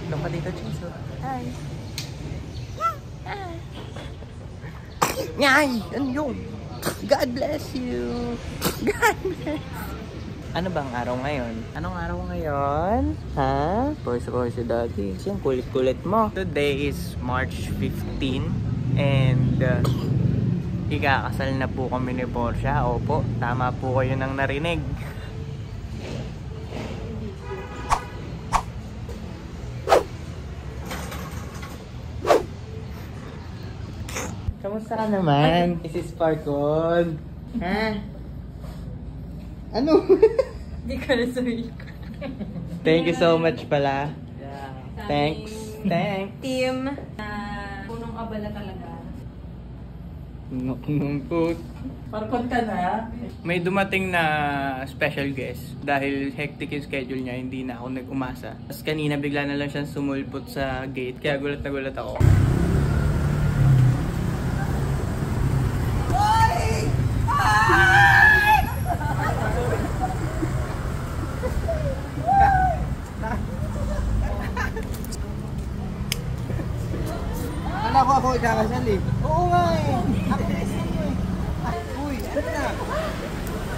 Doon ka dito, Chiso. Hi. Nyay! Ano yun? God bless you! God bless! Ano bang araw ngayon? Anong araw ngayon? Ha? Poise si Daddy. Siyang kulit-kulit mo. Today is March 15 and ikakasal na po kami ni Portia. Opo, tama po kayo nang narinig. Kamusta ka naman, Mrs. Sparkle? Ha? Ano? Hindi ka na sabihin ko. Thank you so much pala. Yeah. Thanks. Thanks. Team. Punong abala talaga. Nungkut. Parkot ka na. May dumating na special guest dahil hectic yung schedule niya, hindi na ako nag-umasa. Tapos kanina bigla na lang siyang sumulpot sa gate, kaya gulat na gulat ako. Akala ko ako ikakasal eh. Oo nga eh. Ako kasi mo eh. Uy, ano na?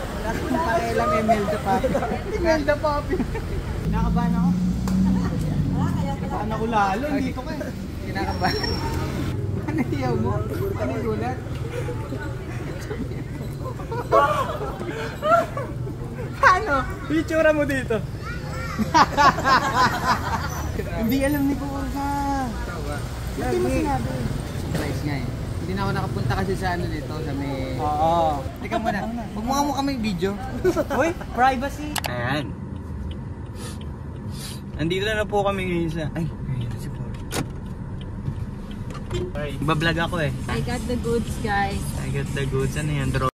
Wala kong pakialam Imelda Papi. Imelda Papi. Kinakabahan ako. Kinakabahan ako lalo. Dito ka eh. Kinakabahan. Ano hiyaw mo? Ano gulat? Ano? Itsura mo dito. Hindi alam ni Kuya. Hindi mo sinabi. Surprise nga eh. Hindi na ako nakapunta kasi sa ano dito, sa may... Oo. Teka muna. Huwag mo kami video. Uy, privacy. Ayan. Andito na po kami ngayon sa... Ay, ayun si Paul. Bablog ako eh. I got the goods, guys. I got the goods. Ano yan? Drone.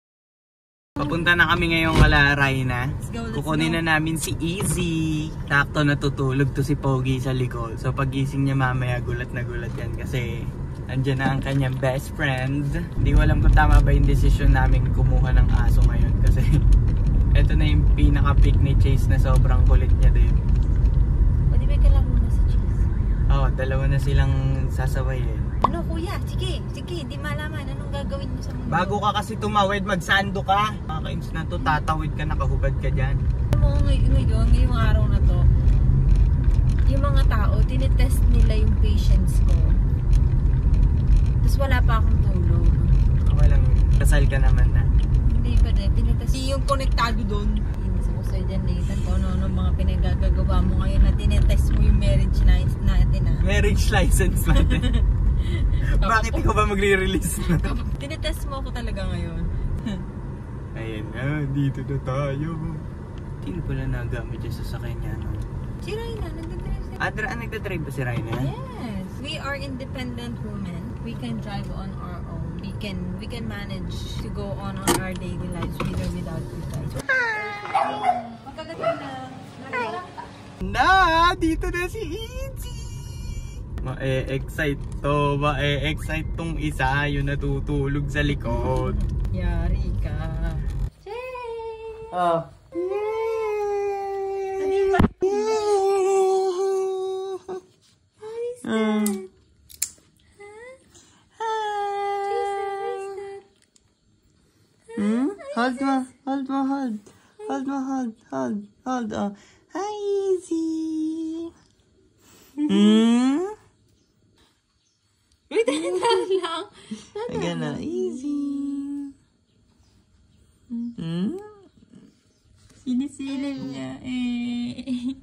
Papunta na kami ngayong kala Rayna. Kukunin na namin si Easy. Sakto natutulog to si Pogi sa likod. So pagising niya mamaya gulat na gulat yan kasi andyan na ang kanyang best friend. Hindi ko alam kung tama ba yung decision namin kumuha ng aso ngayon kasi eto na yung pinaka-pick ni Chase na sobrang kulit niya din. Pwede ba kailangan muna sa cheese? Oo, dalawa na silang sasawayin. Ano kuya? Sige, hindi malaman. Anong gagawin mo sa mundo? Bago ka kasi tumawid, magsando ka. Makakainis na to, tatawid ka, nakahubad ka dyan. Alam mo, ngayong araw na to, yung mga tao, tinitest nila yung patience ko. Tapos wala pa akong tulog. Okay lang, kasal ka naman na. Hindi pa din, tinitest. Yung konektado doon. Hindi sa kusa dyan, Nathan, kung ano mga pinagagagawa mo ngayon na tinitest mo yung marriage natin na. Marriage license natin. Bakit ikaw ba magre-release na? Tinitest mo ako talaga ngayon. Ayun na, dito na tayo. Hindi pala nagamit yung sasakyan niya, no? Si Rayna, nagdadrive siya. Nagdadrive ba si Rayna? Yes. We are independent women. We can drive on our own. We can manage to go on our daily lives with or without you guys. Magkagating na. Dito na si Easy! Ma-excite to, ma-excite tong isa, yung natutulog sa likod. Yari ka. Yay! Oh. Hold. Hi, Easy. Wait, lang. Again na, Easy. Sinisilip niya eh.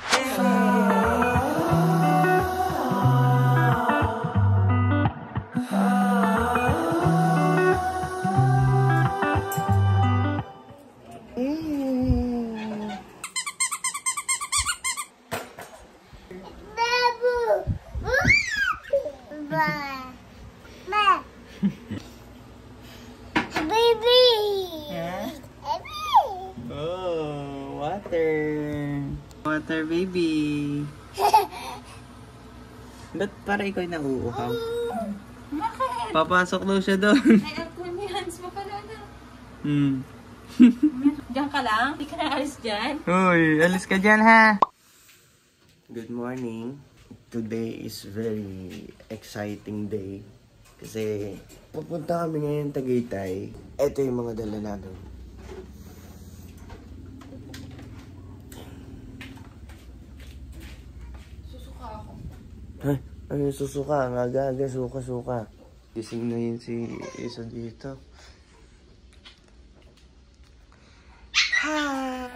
Water, baby. Ba't para ikaw yung nauuhaw? Papasok daw siya doon. Ay, aircon mo hands mo pala na. Diyan ka lang? Hindi ka na alis dyan? Uy, alis ka dyan ha. Good morning. Today is very exciting day. Kasi pupunta kami ngayon Tagaytay. Ito yung mga dala natin. Susuka ako. Ay, ano susuka? Ang aga-aga, suka-suka. Gising na yun si Isa dito. Hi!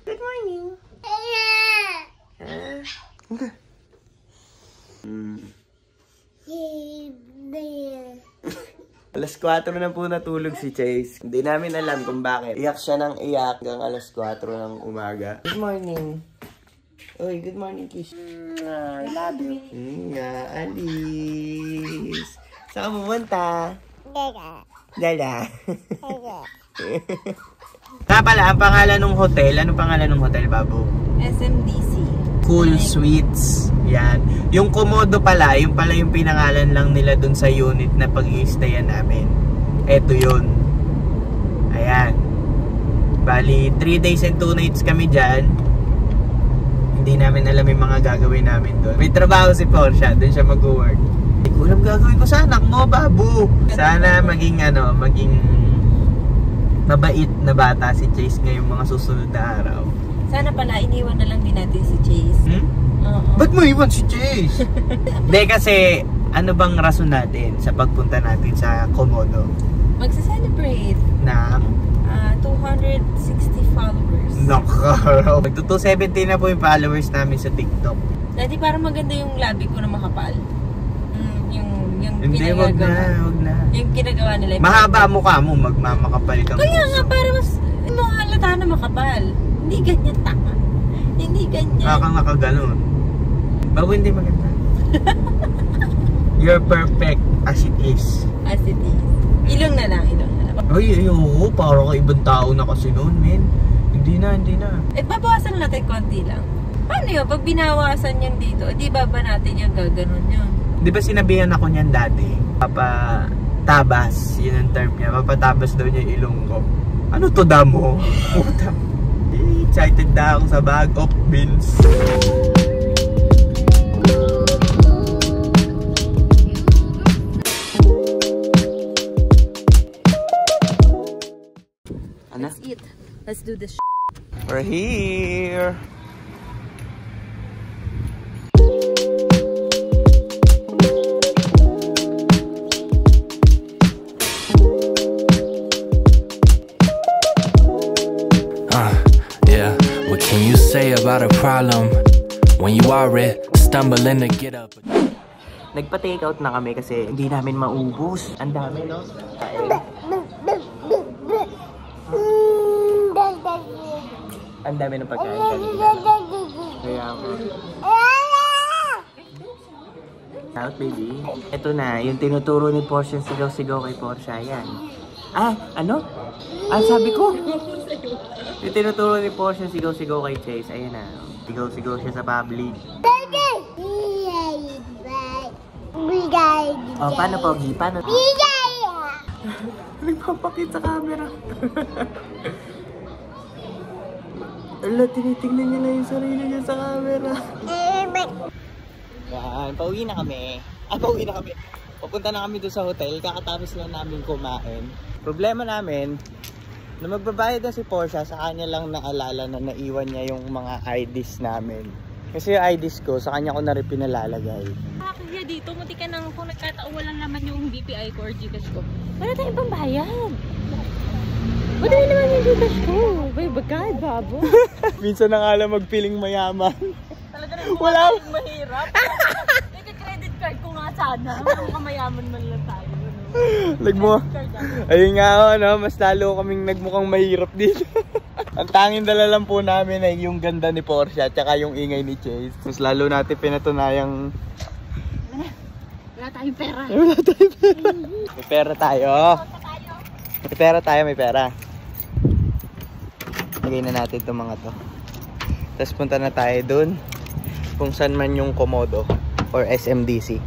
Good morning! Okay. Alas 4 na po natulog si Chase. Hindi namin alam kung bakit. Iyak siya ng iyak hanggang alas 4 ng umaga. Good morning. Oy, good morning, Kish. I love you. Alice. Saan ka pumunta? Dala. Kaya pala, ang pangalan ng hotel, anong pangalan ng hotel, Babu? SMDC. Cool Suites. Yan. Yung Komodo pala, yung pinangalan lang nila dun sa unit na pag-i-stayan namin. Eto yun. Ayan. Bali, 3 days and 2 nights kami dyan. Hindi namin alam yung mga gagawin namin doon. May trabaho si Portia, doon siya mag-work. Hindi ko alam gagawin ko sa anak mo, Babu. Sana maging mabait na bata si Chase ngayong mga susunod na araw. Sana pala iniwan na lang din natin si Chase. Ba't mo iwan si Chase? Hindi kasi, ano bang rason natin sa pagpunta natin sa Komodo? Magsa-celebrate Na? 260 followers. Nakaraw. Magto-270 na po yung followers namin sa TikTok. Dati parang maganda yung labi ko na makapal. Yung Hindi, wag na. Yung ginagawa nila. Mahaba mukha mo, magmamakapal kang Kaya nga, para mas halata na makapal. Hindi ganyan tanga. Hindi ganyan. Kang nakaganon. Bago hindi maganda. You're perfect as it is. As it is. Ilong na lang. Ay, oo. Parang ibang tao na kasi noon, men. Hindi na. Babawasan natin konti lang. Paano yun? Pag binawasan yan dito, di ba natin yung gaganon yun? Di ba sinabihan ako niyan dati? Papatabas. Yun ang term niya. Papatabas daw niya yung ilong ko. Ano to, damo? Excited na ako sa bag of beans. Let's eat. Let's do this. We're here. Yeah. What can you say about a problem when you already stumbling to get up? Nagpa-take out na kami kasi hindi namin maubos. Ang dami, no? Ang dami ng pagkain kanina. Kaya ako. Out, baby. Ito na, yung tinuturo ni Portia sigaw-sigaw kay Portia. Yan. Ano? Sabi ko. Yung tinuturo ni Portia sigaw-sigaw kay Chase. Ayan na. Sigaw-sigaw siya sa public. Oh, paano, Pogi? Paano? Nagpapakit sa camera. Ala, tinitingnan niya na yung sarili niya sa camera. Yan, pauwi na kami. Pauwi na kami. Papunta na kami doon sa hotel. Kakatapos lang namin kumain. Problema namin, na magbabayad na si Portia, sa kanya lang naalala na naiwan niya yung mga IDs namin. Kasi yung IDs ko, sa kanya ko na rin pinalalagay. Kaya dito, muti ka nang kung nagkataon walang naman yung BPI ko or Gcash ko. Wala tayong pambayad. Wala naman yung Gcash ko. Bay, bagay, babo. Minsan na nga lang magpiling mayaman. Talaga rin wala mahirap. Nagka-credit card ko nga sana. Kung mayaman man lang tayo. Ayun nga, mas lalo kaming nagmukhang mahirap dito. Ang tanging dala lang po namin ay yung ganda ni Portia at yung ingay ni Chase. Mas lalo natin pinatunayang wala tayong pera. May pera tayo. May pera. Lagay na natin itong mga to. Tapos punta na tayo dun kung saan man yung Komodo or SMDC.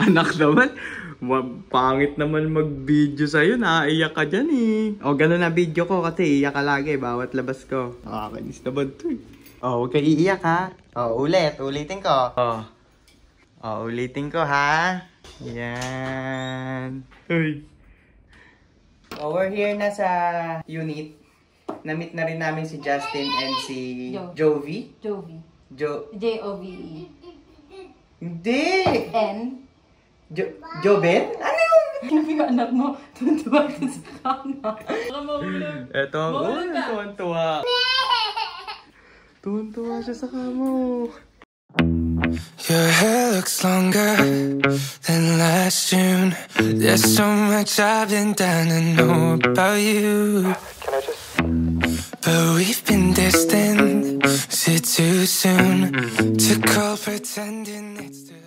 Anak naman, Pangit naman mag-video sa'yo, naiyak ka dyan eh. O, gano'n na video ko kasi iyak ka lagi, bawat labas ko. Nakakainis naman to eh. O, huwag ka iiyak ha. O, ulitin ko. O, ulitin ko ha. Yan. Uy. O, we're here na sa unit. Na-meet na rin namin si Justin and si Jovi. J-O-V-E. Hindi! N? Joven? Ano yun? Yung anak mo, tuntua ka sa kama. Eto, tuwan-tuwa. Tuwan-tuwa siya sa kama. Your hair looks longer than last June. There's so much I've been down to know about you. But we've been distant. Is it too soon to call pretending it's too